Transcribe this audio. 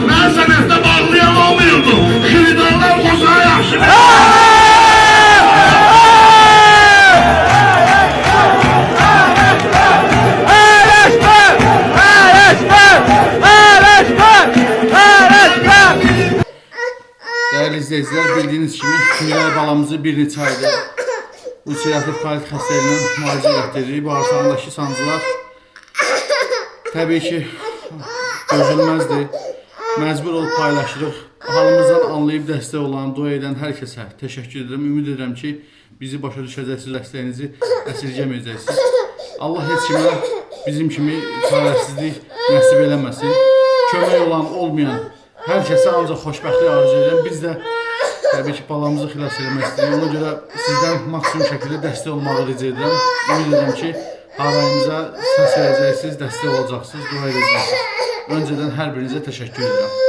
Ben sənətdə bağlayan olmuyordum. Xiridanlar qozağa yaxşı. Değerli izleyiciler, bildiğiniz kimi Miray balamızı bir neçə aydır ulserativ kolit xəstəliyinə müalicə etdiririk. Bağırsağındakı sancılar təbii ki dözülməzdir. Məcbur olub paylaşırıq. Halımızdan anlayıb dəstək olan, dua edən hər kəsə təşəkkür edirəm. Ümid edirəm ki, bizi başa düşəcəksiniz, dəstəyinizi əsirgəməyəcəksiniz. Allah heç kimə bizim kimi çarəsizlik nəsib eləməsin. Kömək olan, olmayan hər kəsə ancaq xoşbəxtlik arzu edirəm. Biz də təbii ki, balamızı xilas eləmək istəyirik. Ona görə sizdən maksimum şəkildə dəstək olmağı rica edirəm. Ümid edirəm ki, harayımıza səs verəcəksiniz, dəstək olacaqsınız, dua edəcəksiniz. Öncədən hər birinizə təşəkkür edirəm.